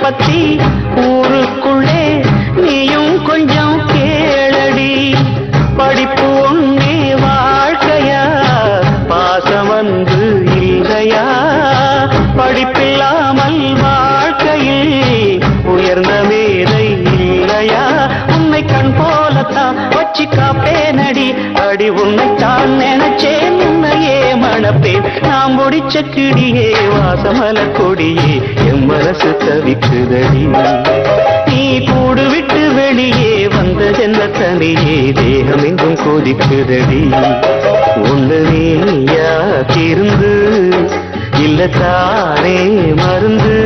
பத்தி ஊருக்குள்ளே நீயும் கொஞ்சம் கேளடி. படிப்பு ஒன்னே வாழ்க்கையா, பாசம் வந்து இல்லையா? படிப்பில்லாமல் வாழ்க்கையில் உயர்ந்த மேதை இல்லையா? உன்னை கண் போலத்தான் வச்சு காப்பேனடி. அடி உன்னைத்தான் நினைச்சேன், உன்னையே மணப்பேன். நாம் முடிச்ச கிடியே, வாசமலர் கொடியே, என் மனசு தவிக்குதடி. நீ கூடு விட்டு வெளியே வந்ததென்ன தனியே, தேகம் எங்கும் கொதிக்குதடி. ஒன்று நீயா திருந்து இல்லத்தானே மருந்து.